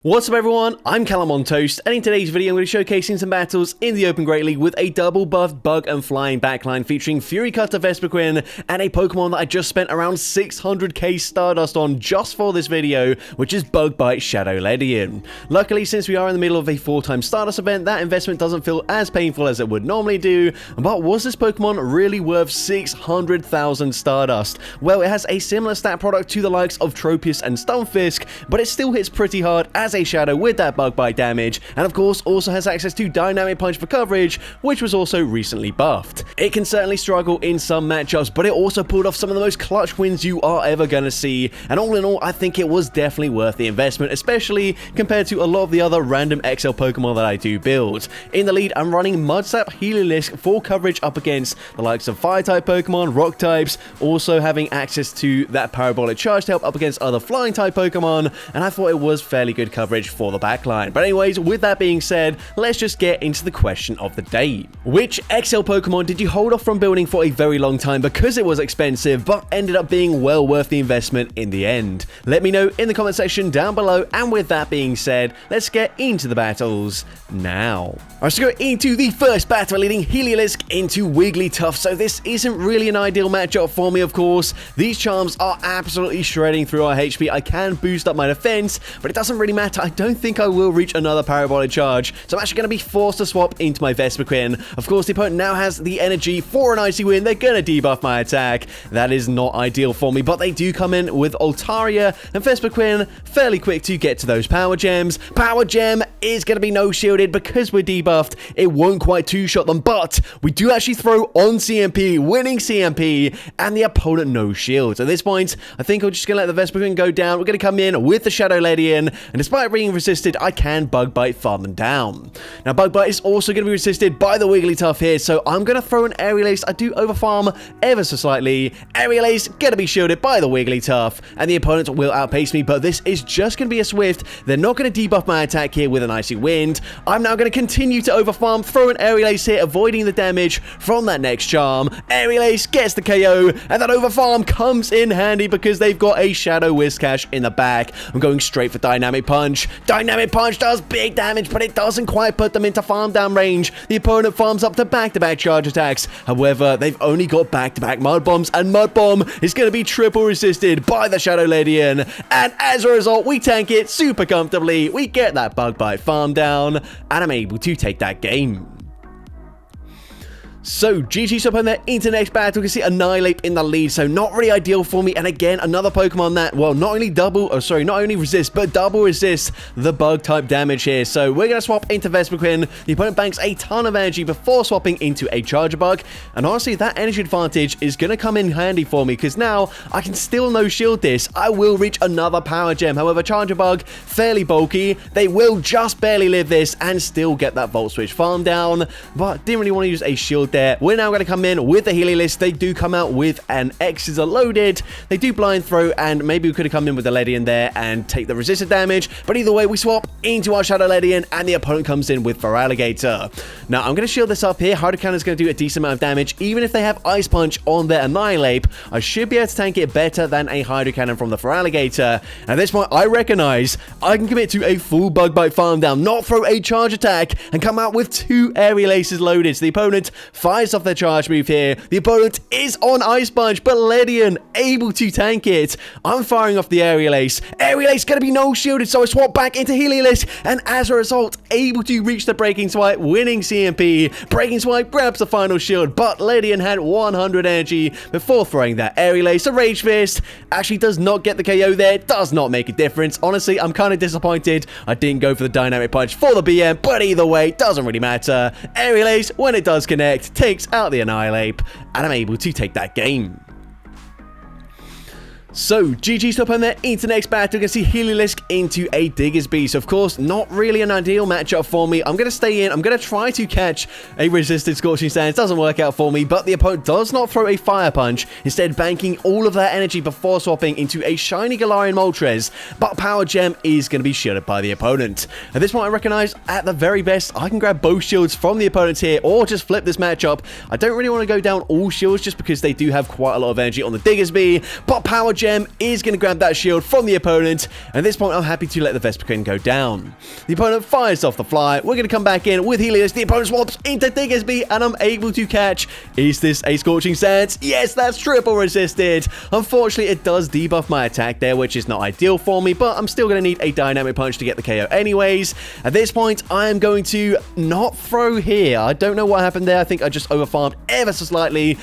What's up everyone, I'm CallumOnToast, and in today's video I'm going to be showcasing some battles in the Open Great League with a double buffed bug and flying backline featuring Fury Cutter Vespiquen and a Pokemon that I just spent around 600k Stardust on just for this video, which is Bug Bite Shadow Ledian. Luckily, since we are in the middle of a 4-time Stardust event, that investment doesn't feel as painful as it would normally do, but was this Pokemon really worth 600,000 Stardust? Well, it has a similar stat product to the likes of Tropius and Stunfisk, but it still hits pretty hard as a shadow with that bug bite damage, and of course also has access to Dynamic Punch for coverage, which was also recently buffed. It can certainly struggle in some matchups, but it also pulled off some of the most clutch wins you are ever gonna see, and all in all I think it was definitely worth the investment, especially compared to a lot of the other random XL Pokemon that I do build. In the lead I'm running Mudsap Heliolisk for coverage up against the likes of Fire type Pokemon, Rock types, also having access to that Parabolic Charge to help up against other Flying type Pokemon, and I thought it was fairly good coverage for the backline. But anyways, with that being said, let's just get into the question of the day. Which XL Pokemon did you hold off from building for a very long time because it was expensive, but ended up being well worth the investment in the end? Let me know in the comment section down below, and with that being said, let's get into the battles now. Alright, so go into the first battle, leading Heliolisk into Wigglytuff. So this isn't really an ideal matchup for me, of course. These charms are absolutely shredding through our HP. I can boost up my defense, but it doesn't really matter. I don't think I will reach another Parabolic Charge, so I'm actually going to be forced to swap into my Vespiquen. Of course, the opponent now has the energy for an Icy Wind. They're going to debuff my attack. That is not ideal for me, but they do come in with Altaria, and Vespiquen fairly quick to get to those Power Gems. Power Gem is going to be no-shielded because we're debuffed. It won't quite two-shot them, but we do actually throw on CMP, winning CMP, and the opponent no shields. At this point, I think I'm just going to let the Vespiquen go down. We're going to come in with the Shadow Ledian, and despite being resisted, I can Bug Bite farm them down. Now, Bug Bite is also going to be resisted by the Wigglytuff here, so I'm going to throw an Aerial Ace. I do overfarm ever so slightly. Aerial Ace going to be shielded by the Wigglytuff, and the opponent will outpace me, but this is just going to be a Swift. They're not going to debuff my attack here with an Icy Wind. I'm now going to continue to overfarm, throw an Aerial Ace here, avoiding the damage from that next charm. Aerial Ace gets the KO, and that overfarm comes in handy because they've got a Shadow Whiscash in the back. I'm going straight for Dynamic Punch. Dynamic Punch does big damage, but it doesn't quite put them into farm down range. The opponent farms up to back-to-back charge attacks. However, they've only got back-to-back Mud Bombs, and Mud Bomb is going to be triple resisted by the Shadow Ledian. And as a result, we tank it super comfortably. We get that Bug Bite farm down, and I'm able to take that game. So, GG up on there into the next battle. You can see Annihilate in the lead, so not really ideal for me. And again, another Pokemon that, well, not only resist, but double resist the bug type damage here. So we're going to swap into Vespiquen. The opponent banks a ton of energy before swapping into a Charger Bug. And honestly, that energy advantage is going to come in handy for me, because now I can still no-shield this. I will reach another Power Gem. However, Charger Bug, fairly bulky. They will just barely live this and still get that Volt Switch farm down. But didn't really want to use a shield there. We're now going to come in with the Heliolisk. They do come out with an X-Scissor loaded. They do Blind Throw, and maybe we could have come in with the Ledian there and take the resisted damage. But either way, we swap into our Shadow Ledian, and the opponent comes in with Feraligatr. Now, I'm going to shield this up here. Hydro Cannon is going to do a decent amount of damage. Even if they have Ice Punch on their Annihilate, I should be able to tank it better than a Hydro Cannon from the Feraligatr. At this point, I recognize I can commit to a full Bug Bite farm down, not throw a charge attack, and come out with 2 Aerial Aces loaded. So the opponent fires off their charge move here. The opponent is on Ice Punch, but Ledian able to tank it. I'm firing off the Aerial Ace. Aerial Ace going to be no-shielded, so I swap back into Heliolisk, and as a result, able to reach the Breaking Swipe, winning CMP. Breaking Swipe grabs the final shield, but Ledian had 100 energy before throwing that Aerial Ace. A Rage Fist actually does not get the KO there. Does not make a difference. Honestly, I'm kind of disappointed I didn't go for the Dynamic Punch for the BM, but either way, doesn't really matter. Aerial Ace, when it does connect, takes out the Annihilate, and I'm able to take that game. So, GG stop on there into the next battle. You can see Heliolisk into a Diggersby. So, of course, not really an ideal matchup for me. I'm going to stay in. I'm going to try to catch a resisted Scorching Sands. Doesn't work out for me, but the opponent does not throw a Fire Punch, instead banking all of that energy before swapping into a shiny Galarian Moltres. But Power Gem is going to be shielded by the opponent. At this point, I recognize at the very best, I can grab both shields from the opponents here, or just flip this matchup. I don't really want to go down all shields just because they do have quite a lot of energy on the Diggersby, but Power Gem Gem is going to grab that shield from the opponent, and at this point I'm happy to let the Vespiquen go down. The opponent fires off the fly. We're going to come back in with Helios. The opponent swaps into Diggersby, and I'm able to catch. Is this a Scorching Sands? Yes, that's triple resisted. Unfortunately, it does debuff my attack there, which is not ideal for me, but I'm still going to need a Dynamic Punch to get the KO anyways. At this point, I am going to not throw here. I don't know what happened there. I think I just overfarmed ever so slightly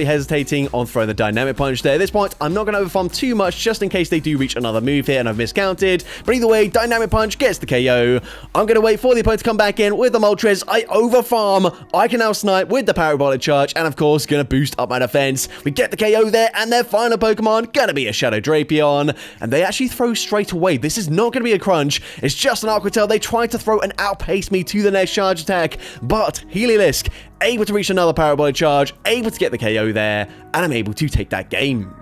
hesitating on throwing the Dynamic Punch there. At this point, I'm not going to overfarm too much just in case they do reach another move here and I've miscounted. But either way, Dynamic Punch gets the KO. I'm going to wait for the opponent to come back in with the Moltres. I overfarm. I can now snipe with the Parabolic Charge and, of course, going to boost up my defense. We get the KO there, and their final Pokemon going to be a Shadow Drapion. And they actually throw straight away. This is not going to be a crunch. It's just an Aqua Tail. They tried to throw and outpace me to the next charge attack, but Heliolisk able to reach another Parabolic Charge, able to get the KO there, and I'm able to take that game.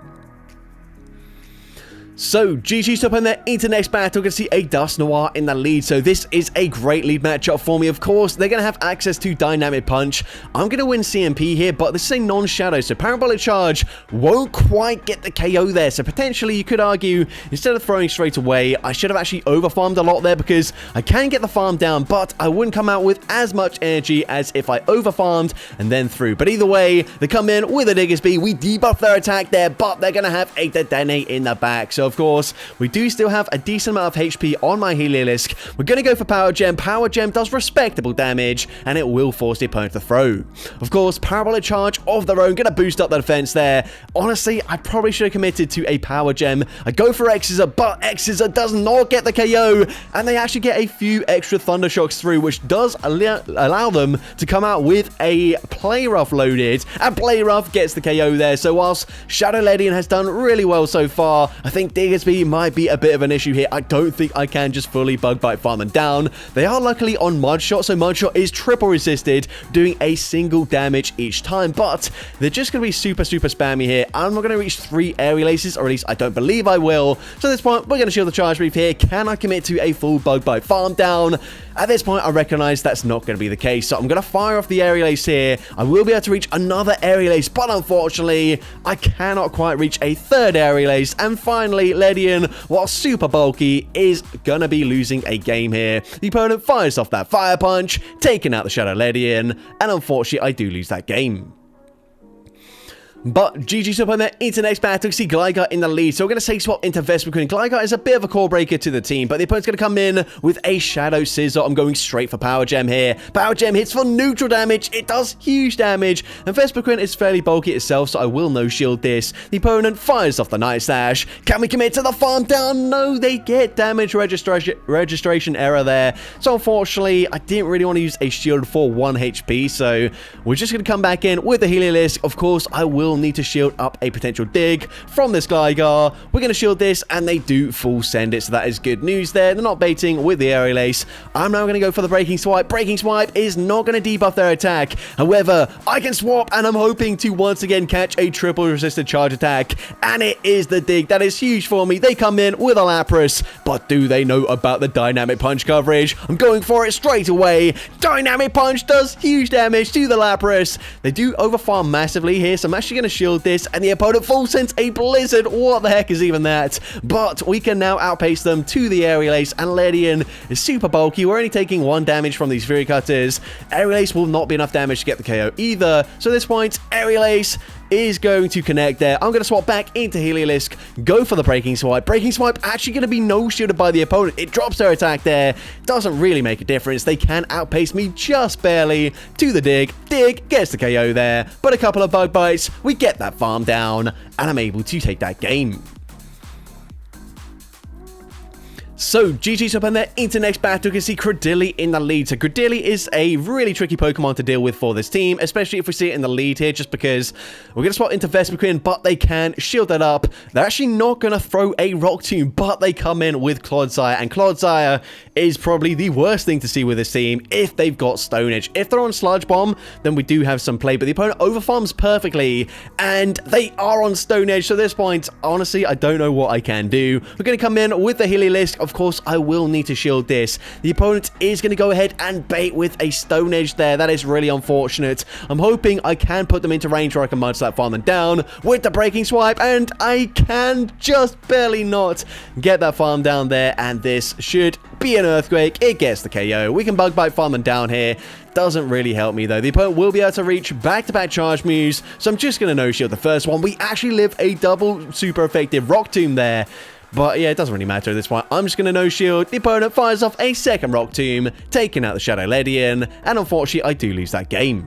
So, GG's up in there into next battle. We're going to see a Dusknoir in the lead. So, this is a great lead matchup for me. Of course, they're going to have access to Dynamic Punch. I'm going to win CMP here, but this is a non-shadow. So, Parabolic Charge won't quite get the KO there. So, potentially, you could argue, instead of throwing straight away, I should have actually overfarmed a lot there because I can get the farm down, but I wouldn't come out with as much energy as if I overfarmed and then threw. But either way, they come in with a Diggersby. We debuff their attack there, but they're going to have a Dedenne in the back. So, of course, we do still have a decent amount of HP on my Heliolisk. We're going to go for Power Gem. Power Gem does respectable damage, and it will force the opponent to throw. Of course, Parabolic Charge of their own, going to boost up the defense there. Honestly, I probably should have committed to a Power Gem. I go for X-Scissor, but X-Scissor does not get the KO, and they actually get a few extra Thunder Shocks through, which does allow them to come out with a Play Rough loaded, and Play Rough gets the KO there. So whilst Shadow Ledian has done really well so far, I think Diggersby might be a bit of an issue here. I don't think I can just fully Bug Bite farm them down. They are luckily on Mud Shot, so Mud Shot is triple resisted, doing a single damage each time, but they're just going to be super spammy here. I'm not going to reach 3 Aerial Aces, or at least I don't believe I will. So at this point, we're going to shield the Charge Brief here. Can I commit to a full Bug Bite farm down? At this point, I recognize that's not going to be the case, so I'm going to fire off the Aerial Ace here. I will be able to reach another Aerial Ace, but unfortunately, I cannot quite reach a 3rd Aerial Ace. And finally, Ledian, while super bulky, is going to be losing a game here. The opponent fires off that Fire Punch, taking out the Shadow Ledian, and unfortunately, I do lose that game. But GG's up on there into next battle. See Gligar in the lead. So we're going to take swap into Vespiquen. Gligar is a bit of a core breaker to the team, but the opponent's going to come in with a Shadow Scissor. I'm going straight for Power Gem here. Power Gem hits for neutral damage. It does huge damage. And Vespiquen is fairly bulky itself, so I will no-shield this. The opponent fires off the Night Slash. Can we commit to the farm down? No, they get damage registration error there. So unfortunately, I didn't really want to use a shield for 1 HP, so we're just going to come back in with the Heliolisk. Of course, I will need to shield up a potential dig from this Gligar. We're going to shield this, and they do full send it, so that is good news there. They're not baiting with the Aerial Ace. I'm now going to go for the Breaking Swipe. Breaking Swipe is not going to debuff their attack. However, I can swap, and I'm hoping to once again catch a triple resisted charge attack, and it is the dig. That is huge for me. They come in with a Lapras, but do they know about the Dynamic Punch coverage? I'm going for it straight away. Dynamic Punch does huge damage to the Lapras. They do overfarm massively here, so I'm actually going to shield this, and the opponent full sends a Blizzard. What the heck is even that? But we can now outpace them to the Aerial Ace, and Ledian is super bulky. We're only taking 1 damage from these Fury Cutters. Aerial Ace will not be enough damage to get the KO either. So at this point, Aerial Ace is going to connect there. I'm going to swap back into Heliolisk, go for the Breaking Swipe. Breaking Swipe actually going to be no-shielded by the opponent. It drops their attack there. Doesn't really make a difference. They can outpace me just barely to the dig. Dig gets the KO there, but a couple of Bug Bites. We get that farm down, and I'm able to take that game. So, GG's up on there into next battle. You can see Credilli in the lead. So, Credilli is a really tricky Pokemon to deal with for this team, especially if we see it in the lead here, just because we're going to swap into Vespiquen, but they can shield that up. They're actually not going to throw a Rock Tomb, but they come in with Clodsire, and Clodsire is probably the worst thing to see with this team if they've got Stone Edge. If they're on Sludge Bomb, then we do have some play, but the opponent overfarms perfectly, and they are on Stone Edge. So, at this point, honestly, I don't know what I can do. We're going to come in with the Heliolisk. Of of course, I will need to shield this. The opponent is going to go ahead and bait with a Stone Edge there. That is really unfortunate. I'm hoping I can put them into range where I can Mud Slap farm them down with the Breaking Swipe, and I can just barely not get that farm down there, and this should be an Earthquake. It gets the KO. We can Bug Bite farm them down here. Doesn't really help me though. The opponent will be able to reach back-to-back charge moves, so I'm just going to no-shield the first one. We actually live a double super effective Rock Tomb there. But yeah, it doesn't really matter at this point. I'm just going to no-shield. The opponent fires off a second Rock Tomb, taking out the Shadow Ledian, and unfortunately, I do lose that game.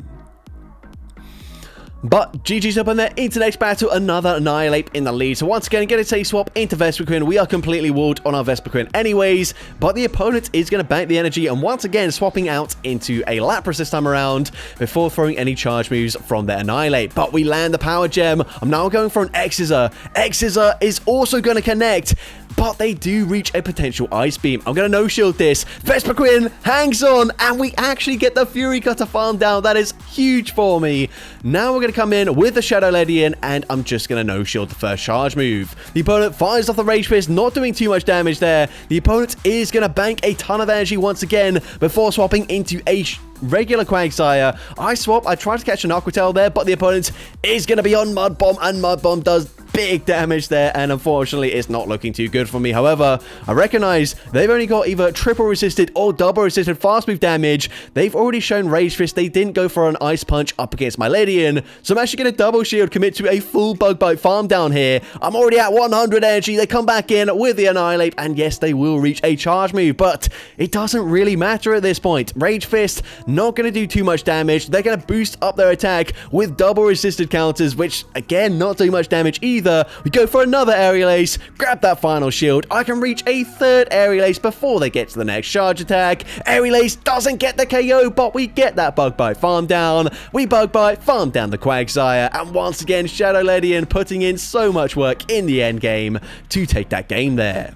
But GG's up on there into next battle, another Annihilate in the lead. So once again, get a safe swap into Vespiquen. We are completely walled on our Vespiquen anyways, but the opponent is going to bank the energy and once again swapping out into a Lapras this time around before throwing any charge moves from their Annihilate. But we land the Power Gem. I'm now going for an X-Scissor. X-Scissor is also going to connect, but they do reach a potential Ice Beam. I'm going to no-shield this. Vespiquen hangs on, and we actually get the Fury Cutter farm down. That is huge for me. Now we're going to come in with the Shadow Ledian, and I'm just going to no-shield the first charge move. The opponent fires off the Rage Fist, not doing too much damage there. The opponent is going to bank a ton of energy once again before swapping into a regular Quagsire. I swap. I try to catch an Aqua Tail there, but the opponent is going to be on Mud Bomb, and Mud Bomb does big damage there, and unfortunately it's not looking too good for me. However, I recognize they've only got either triple resisted or double resisted fast move damage. They've already shown Rage Fist. They didn't go for an Ice Punch up against my Ledian, so I'm actually going to double shield, commit to a full Bug Bite farm down here. I'm already at 100 energy. They come back in with the Annihilate, and yes, they will reach a charge move, but it doesn't really matter at this point. Rage Fist not going to do too much damage. They're going to boost up their attack with double resisted counters, which again, not do much damage either. We go for another Aerial Ace, grab that final shield. I can reach a third Aerial Ace before they get to the next charge attack. Aerial Ace doesn't get the KO, but we get that Bug Bite farm down. We Bug Bite, farm down the Quagsire, and once again, Shadow Ledian putting in so much work in the end game to take that game there.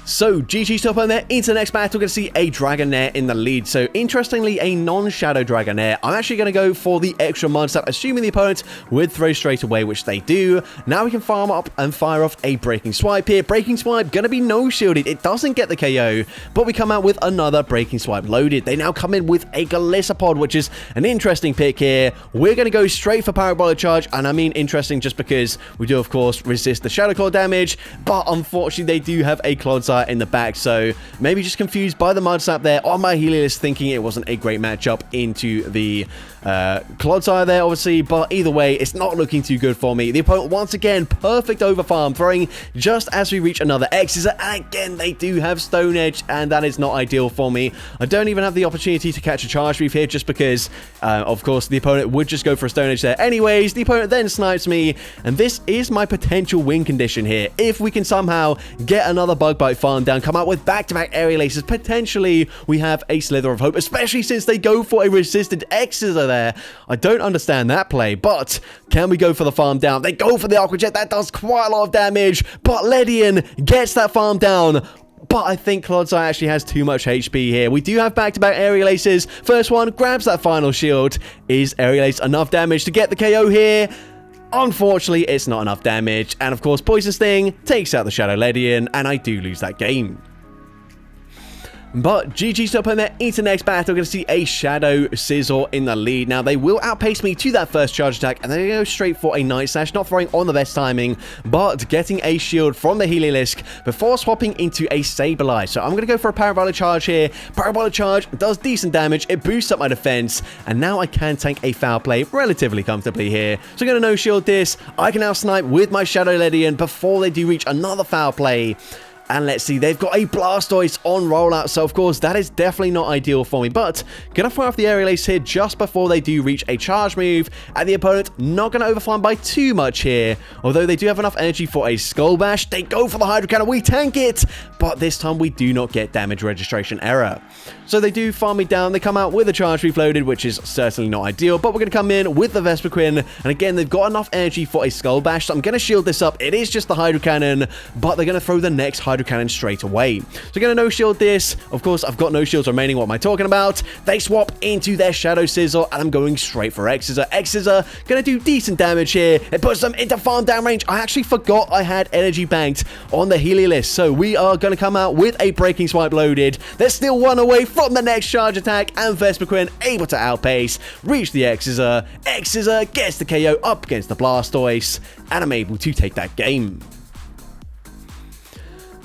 So, GG's top on there. Into the next battle, we're going to see a Dragonair in the lead. So, interestingly, a non-Shadow Dragonair. I'm actually going to go for the extra Mud Slap, assuming the opponent would throw straight away, which they do. Now we can farm up and fire off a Breaking Swipe here. Breaking Swipe going to be no-shielded. It doesn't get the KO, but we come out with another Breaking Swipe loaded. They now come in with a Galissapod, which is an interesting pick here. We're going to go straight for Parabolic Charge, and I mean interesting just because we do, of course, resist the Shadow Claw damage, but unfortunately, they do have a Clodsire in the back, so maybe just confused by the Mud Slap there on my Helios, thinking it wasn't a great matchup into the Clodsire there, obviously, but either way, it's not looking too good for me. The opponent, once again, perfect over farm, throwing just as we reach another X-Scissor, and again, they do have Stone Edge, and that is not ideal for me. I don't even have the opportunity to catch a charge move here, just because, of course, the opponent would just go for a Stone Edge there anyways. The opponent then snipes me, and this is my potential win condition here. If we can somehow get another Bug Bite farm down, come out with back-to-back Aerial Aces, potentially we have a slither of hope, especially since they go for a resisted X-Scissor there. I don't understand that play, but can we go for the farm down? They go for the Aqua Jet. That does quite a lot of damage, but Ledian gets that farm down. But I think Clodsire actually has too much HP here. We do have back-to-back Aerial Aces. First one grabs that final shield. Is Aerial Ace enough damage to get the KO here? Unfortunately, it's not enough damage. And of course, Poison Sting takes out the Shadow Ledian, and I do lose that game. But GG's up on there into the next battle. We're going to see a Shadow Scizor in the lead. Now, they will outpace me to that first charge attack, and they're going to go straight for a Night Slash, not throwing on the best timing, but getting a shield from the Heliolisk before swapping into a Sableye. So I'm going to go for a Parabolic Charge here. Parabolic Charge does decent damage. It boosts up my defense, and now I can tank a Foul Play relatively comfortably here. So I'm going to no-shield this. I can now snipe with my Shadow Ledian before they do reach another Foul Play. And let's see, they've got a Blastoise on rollout, so of course that is definitely not ideal for me, but gonna fire off the Aerial Ace here just before they do reach a charge move, and the opponent not gonna overfarm by too much here, although they do have enough energy for a Skull Bash. They go for the Hydro Cannon, we tank it, but this time we do not get damage registration error. So they do farm me down, they come out with a charge move loaded, which is certainly not ideal, but we're gonna come in with the Vespiquen, and again, they've got enough energy for a Skull Bash, so I'm gonna shield this up. It is just the Hydro Cannon, but they're gonna throw the next Hydro Shadow Cannon straight away. So we're going to no-shield this. Of course, I've got no shields remaining. What am I talking about? They swap into their Shadow Scissor, and I'm going straight for X-Scissor. X-Scissor going to do decent damage here. It puts them into farm down range. I actually forgot I had energy banked on the Heliolisk, so we are going to come out with a Breaking Swipe loaded. They're still one away from the next charge attack, and Vespiquen able to outpace, reach the X-Scissor. X-Scissor gets the KO up against the Blastoise, and I'm able to take that game.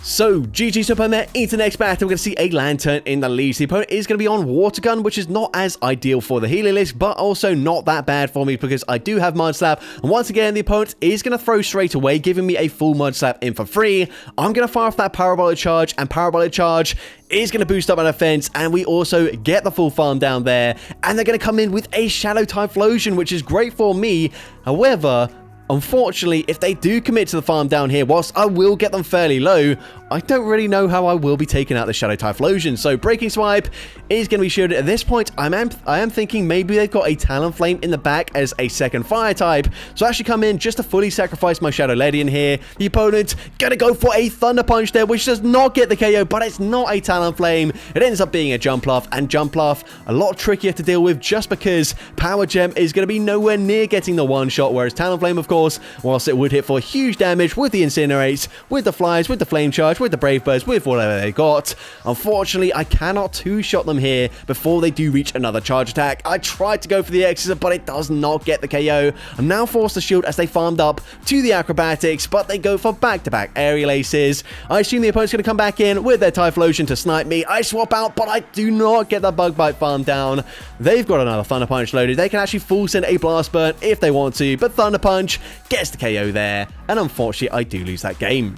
So, GG's opponent into the next battle. We're going to see a Lantern in the lead. The opponent is going to be on Water Gun, which is not as ideal for the Heliolisk, but also not that bad for me because I do have Mud Slap. And once again, the opponent is going to throw straight away, giving me a full Mud Slap in for free. I'm going to fire off that Parabolic Charge, and Parabolic Charge is going to boost up my defense, and we also get the full farm down there. And they're going to come in with a Shadow Typhlosion, which is great for me. However, unfortunately, if they do commit to the farm down here, whilst I will get them fairly low, I don't really know how I will be taking out the Shadow Typhlosion. So Breaking Swipe is going to be shielded. At this point, I am thinking maybe they've got a Talonflame in the back as a second fire type. So I actually come in just to fully sacrifice my Shadow Ledian here. The opponent going to go for a Thunder Punch there, which does not get the KO, but it's not a Talonflame. It ends up being a Jumpluff, and Jumpluff a lot trickier to deal with just because Power Gem is going to be nowhere near getting the one shot, whereas Talonflame, of course, whilst it would hit for huge damage with the Incinerates, with the Flies, with the Flame Charge, with the Brave Birds, with whatever they got, unfortunately, I cannot two-shot them here before they do reach another charge attack. I tried to go for the X-Scissor, but it does not get the KO. I'm now forced to shield as they farmed up to the Acrobatics, but they go for back-to-back Aerial Aces. I assume the opponent's going to come back in with their Typhlosion to snipe me. I swap out, but I do not get the Bug Bite farm down. They've got another Thunder Punch loaded. They can actually full send a Blast Burn if they want to, but Thunder Punch gets the KO there, and unfortunately, I do lose that game.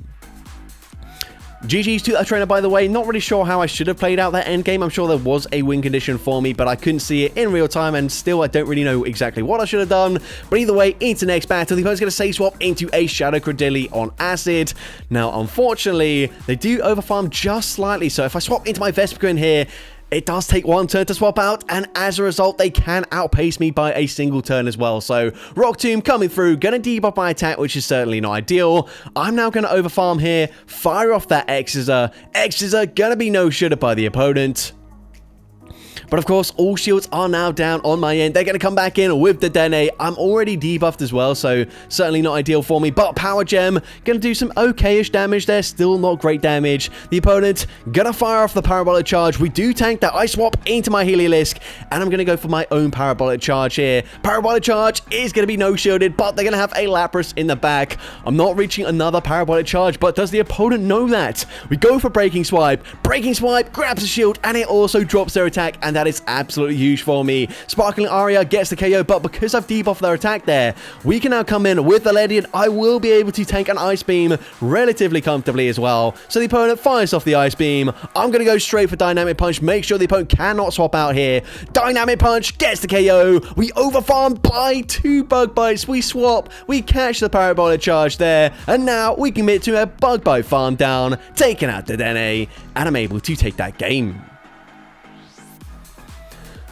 GG's to that trainer, by the way. Not really sure how I should have played out that end game. I'm sure there was a win condition for me, but I couldn't see it in real time, and still I don't really know exactly what I should have done. But either way, into next battle, the opponent's going to say swap into a Shadow Credilli on Acid. Now, unfortunately, they do overfarm just slightly, so if I swap into my Vespiquen here, it does take one turn to swap out, and as a result, they can outpace me by a single turn as well. So, Rock Tomb coming through, going to debuff my attack, which is certainly not ideal. I'm now going to overfarm here, fire off that X-Scissor. X-Scissor going to be no-shooted by the opponent. But of course, all shields are now down on my end. They're going to come back in with the Dene. I'm already debuffed as well, so certainly not ideal for me. But Power Gem going to do some okay-ish damage there. Still not great damage. The opponent going to fire off the Parabolic Charge. We do tank that. I swap into my Heliolisk, and I'm going to go for my own Parabolic Charge here. Parabolic Charge is going to be no-shielded, but they're going to have a Lapras in the back. I'm not reaching another Parabolic Charge, but does the opponent know that? We go for Breaking Swipe. Breaking Swipe grabs a shield, and it also drops their attack, and that is absolutely huge for me. Sparkling Aria gets the KO, but because I've debuffed their attack there, we can now come in with the Ledian. I will be able to tank an Ice Beam relatively comfortably as well. So the opponent fires off the Ice Beam. I'm going to go straight for Dynamic Punch, make sure the opponent cannot swap out here. Dynamic Punch gets the KO. We overfarm by 2 Bug Bites. We swap, we catch the Parabolic Charge there, and now we commit to a Bug Bite farm down, taking out the Dene, and I'm able to take that game.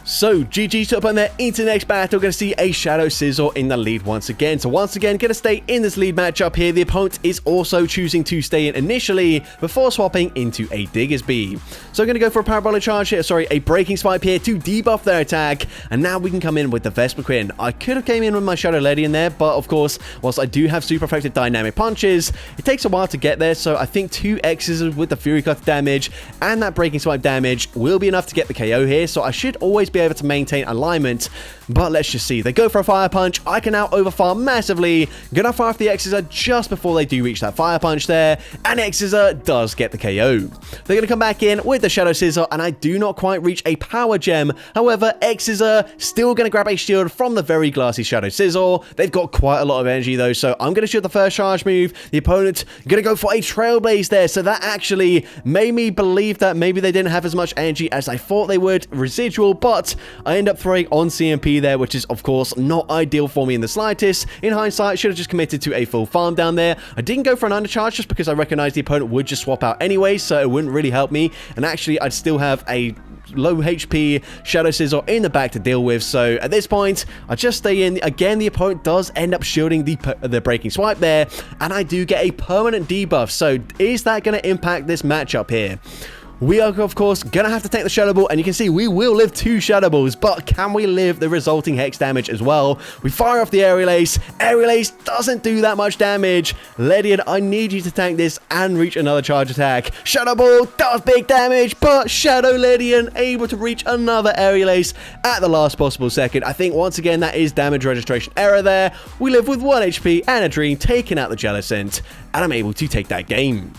So, GG's up on there into the next battle. Going to see a Shadow Scissor in the lead once again. So, once again, going to stay in this lead matchup here. The opponent is also choosing to stay in initially before swapping into a Diggersby. So, I'm going to go for a Parabolic Charge here. Sorry, a Breaking Swipe here to debuff their attack. And now we can come in with the Vespiquen. I could have came in with my Shadow Ledian there, but of course, whilst I do have super effective Dynamic Punches, it takes a while to get there. So, I think 2 X's with the Fury Cut damage and that Breaking Swipe damage will be enough to get the KO here. So, I should always be able to maintain alignment, but let's just see. They go for a Fire Punch. I can now overfarm massively. Gonna fire off the X-Scissor just before they do reach that Fire Punch there, and X-Scissor does get the KO. They're gonna come back in with the Shadow Scissor, and I do not quite reach a Power Gem. However, X-Scissor still gonna grab a shield from the very glassy Shadow Scissor. They've got quite a lot of energy though, so I'm gonna shoot the first charge move. The opponent gonna go for a Trailblaze there, so that actually made me believe that maybe they didn't have as much energy as I thought they would. Residual, but I end up throwing on CMP there, which is of course not ideal for me in the slightest. In hindsight, should have just committed to a full farm down there. I didn't go for an undercharge just because I recognized the opponent would just swap out anyway, so it wouldn't really help me, and actually I'd still have a low HP Shadow Scissor in the back to deal with. So at this point, I just stay in. Again, the opponent does end up shielding the Breaking Swipe there, and I do get a permanent debuff. So is that going to impact this matchup here? We are, of course, going to have to take the Shadow Ball, and you can see we will live 2 Shadow Balls, but can we live the resulting Hex damage as well? We fire off the Aerial Ace. Aerial Ace doesn't do that much damage. Ledian, I need you to tank this and reach another charge attack. Shadow Ball does big damage, but Shadow Ledian able to reach another Aerial Ace at the last possible second. I think, once again, that is damage registration error there. We live with 1 HP and a Dream, taking out the Jellicent, and I'm able to take that game.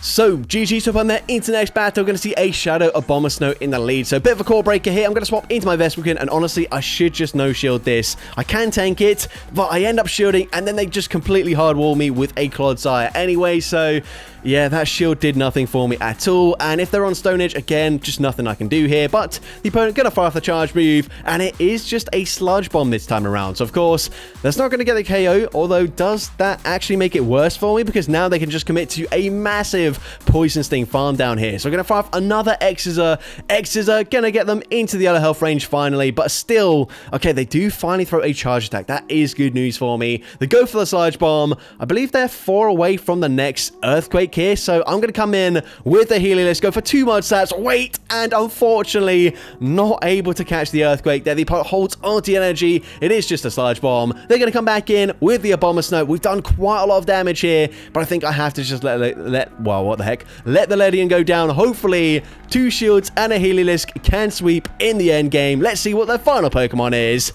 So, GG's up on there into the next battle. Going to see a Shadow Abomasnow in the lead. So, a bit of a core breaker here. I'm going to swap into my Vespiquen, and honestly, I should just no-shield this. I can tank it, but I end up shielding, and then they just completely hardwall me with a Clodsire anyway. So, yeah, that shield did nothing for me at all. And if they're on Stone Edge, again, just nothing I can do here. But the opponent going to fire off the charge move, and it is just a Sludge Bomb this time around. So, of course, that's not going to get the KO, although does that actually make it worse for me? Because now they can just commit to a massive Poison Sting farm down here. So we're going to fire off another X-Scissor. X-Scissor going to get them into the yellow health range finally, but still, okay, they do finally throw a charge attack. That is good news for me. They go for the Sludge Bomb. I believe they're 4 away from the next Earthquake here, so I'm going to come in with the Heliolisk, go for 2 Mud Slaps, wait, and unfortunately, not able to catch the Earthquake there. The opponent holds onto energy. It is just a Sludge Bomb. They're going to come back in with the Abomasnow. We've done quite a lot of damage here, but I think I have to just well, what the heck? Let the Ledian go down. Hopefully, 2 shields and a Heliolisk can sweep in the end game. Let's see what their final Pokemon is.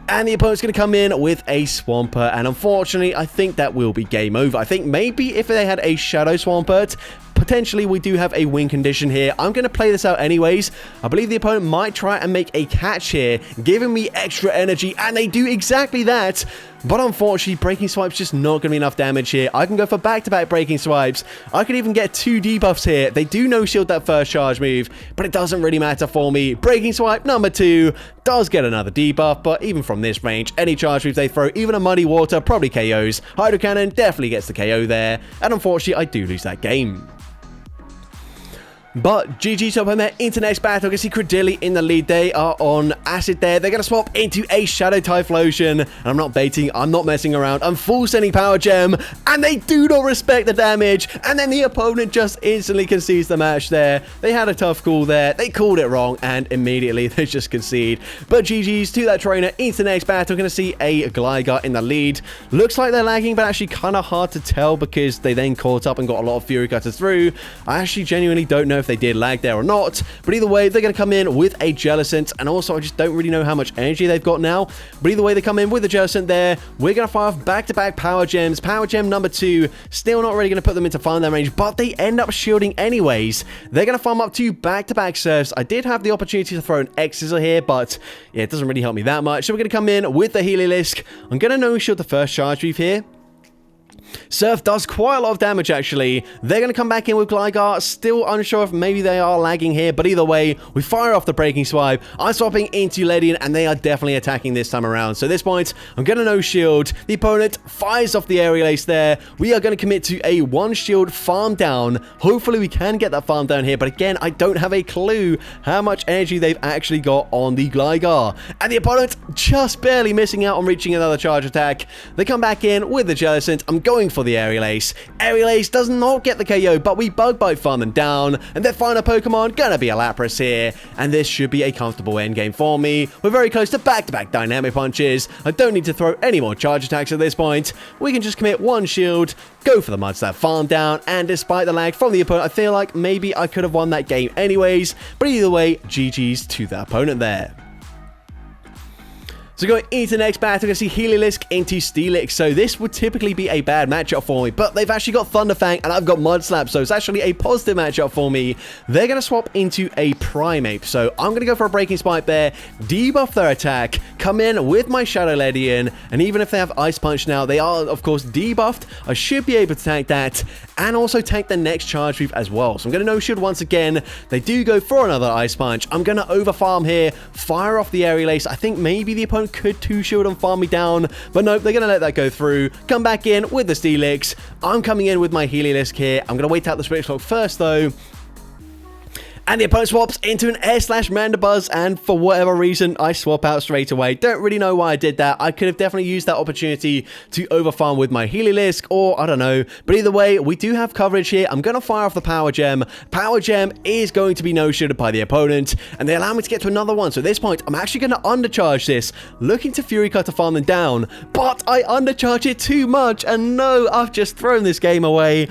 And the opponent's going to come in with a Swampert. And unfortunately, I think that will be game over. I think maybe if they had a Shadow Swampert, potentially we do have a win condition here. I'm going to play this out anyways. I believe the opponent might try and make a catch here, giving me extra energy, and they do exactly that. But unfortunately, Breaking Swipe's just not going to be enough damage here. I can go for back-to-back Breaking Swipes. I could even get 2 debuffs here. They do no-shield that first charge move, but it doesn't really matter for me. Breaking Swipe number 2 does get another debuff, but even from this range, any charge moves they throw, even a Muddy Water, probably KOs. Hydro Cannon definitely gets the KO there, and unfortunately, I do lose that game. But GG's up on their into next battle. You can see Credilli in the lead. They are on Acid there. They're going to swap into a Shadow Typhlosion. And I'm not baiting. I'm not messing around. I'm full sending Power Gem. And they do not respect the damage. And then the opponent just instantly concedes the match there. They had a tough call there. They called it wrong. And immediately they just concede. But GG's to that trainer into the next battle. Going to see a Gligar in the lead. Looks like they're lagging, but actually kind of hard to tell because they then caught up and got a lot of Fury Cutters through. I actually genuinely don't know if they did lag there or not, but either way, they're going to come in with a Jellicent, and also I just don't really know how much energy they've got now, but either way, they come in with a Jellicent there. We're going to fire off back-to-back Power Gems. Power Gem number 2, still not really going to put them into farm down range, but they end up shielding anyways. They're going to farm up 2 back-to-back Surfs. I did have the opportunity to throw an X-Scissor here, but yeah, it doesn't really help me that much, so we're going to come in with the Heliolisk. I'm going to no-shield the first charge move here. Surf does quite a lot of damage, actually. They're going to come back in with Gligar. Still unsure if maybe they are lagging here, but either way, we fire off the Breaking Swipe. I'm swapping into Ledian, and they are definitely attacking this time around. So at this point, I'm going to no-shield. The opponent fires off the Aerial Ace there. We are going to commit to a 1-shield farm down. Hopefully, we can get that farm down here, but again, I don't have a clue how much energy they've actually got on the Gligar. And the opponent just barely missing out on reaching another charge attack. They come back in with the Jellicent. I'm going for the Aerial Ace. Aerial Ace does not get the KO, but we Bug Bite farm them down, and their final Pokemon gonna be a Lapras here, and this should be a comfortable endgame for me. We're very close to back-to-back Dynamic Punches. I don't need to throw any more charge attacks at this point. We can just commit 1 shield, go for the Mud Slap farm down, and despite the lag from the opponent, I feel like maybe I could have won that game anyways, but either way, GG's to the opponent there. So going into the next battle, we're going to see Heliolisk into Steelix. So this would typically be a bad matchup for me, but they've actually got Thunderfang and I've got Mud Slap, so it's actually a positive matchup for me. They're going to swap into a Primeape, so I'm going to go for a Breaking Spike there, debuff their attack, come in with my Shadow Ledian, and even if they have Ice Punch now, they are, of course, debuffed. I should be able to tank that, and also tank the next charge move as well. So I'm going to no-shield once again. They do go for another Ice Punch. I'm going to over-farm here, fire off the Aerial Ace. I think maybe the opponent could 2-shield and farm me down, but nope, they're going to let that go through. Come back in with the Steelix. I'm coming in with my Heliolisk here. I'm going to wait out the Switch Clock first, though. And the opponent swaps into an air/Mandibuzz, and for whatever reason, I swap out straight away. Don't really know why I did that. I could have definitely used that opportunity to overfarm with my Heliolisk, or I don't know. But either way, we do have coverage here. I'm going to fire off the Power Gem. Power Gem is going to be no-shielded by the opponent, and they allow me to get to another one. So at this point, I'm actually going to undercharge this, looking to Fury Cut to farm them down. But I undercharge it too much, and no, I've just thrown this game away.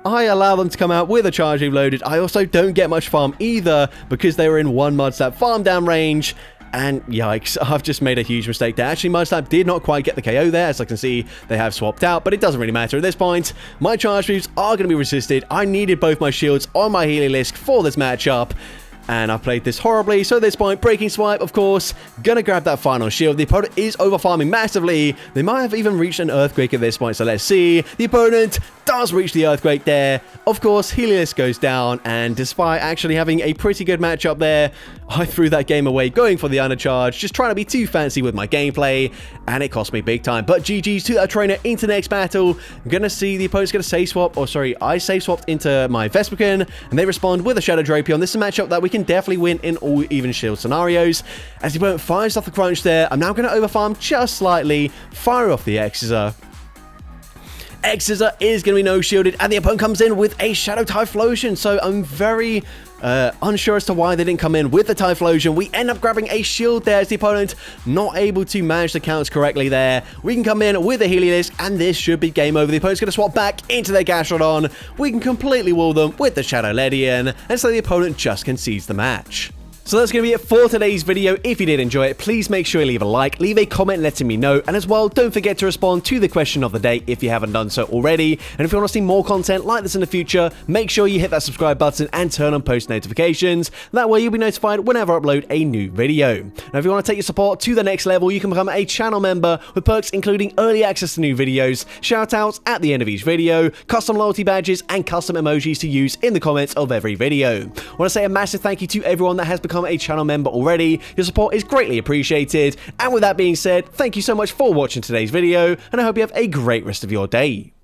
I allow them to come out with a charge loaded. I also don't get much farm either because they were in one Mudslap farm down range. And yikes, I've just made a huge mistake there. Actually, Mudslap did not quite get the KO there. As I can see, they have swapped out, but it doesn't really matter at this point. My charge moves are going to be resisted. I needed both my shields on my Heliolisk for this matchup. And I've played this horribly, so at this point, Breaking Swipe, of course, gonna grab that final shield. The opponent is overfarming massively. They might have even reached an Earthquake at this point, so let's see. The opponent does reach the Earthquake there. Of course, Heliolisk goes down, and despite actually having a pretty good matchup there, I threw that game away going for the undercharge, just trying to be too fancy with my gameplay, and it cost me big time. But GG's to that trainer into the next battle. I'm gonna see the opponent's gonna save swap, or sorry, I save swapped into my Vespiquen, and they respond with a Shadow Drapion. This is a matchup that we can definitely win in all even shield scenarios. As the opponent fires off the crunch there, I'm now going to overfarm just slightly, fire off the X-Scissor. X-Scissor is going to be no-shielded, and the opponent comes in with a Shadow Typhlosion, so I'm very unsure as to why they didn't come in with the Typhlosion. We end up grabbing a shield there as the opponent not able to manage the counts correctly there. We can come in with a Heliolisk, and this should be game over. The opponent's going to swap back into their Gastrodon. We can completely wall them with the Shadow Ledian, and so the opponent just concedes the match. So that's going to be it for today's video. If you did enjoy it, please make sure you leave a like, leave a comment letting me know, and as well, don't forget to respond to the question of the day if you haven't done so already. And if you want to see more content like this in the future, make sure you hit that subscribe button and turn on post notifications. That way you'll be notified whenever I upload a new video. Now, if you want to take your support to the next level, you can become a channel member with perks including early access to new videos, shoutouts at the end of each video, custom loyalty badges, and custom emojis to use in the comments of every video. I want to say a massive thank you to everyone that has become a channel member already. Your support is greatly appreciated. And with that being said, thank you so much for watching today's video, and I hope you have a great rest of your day.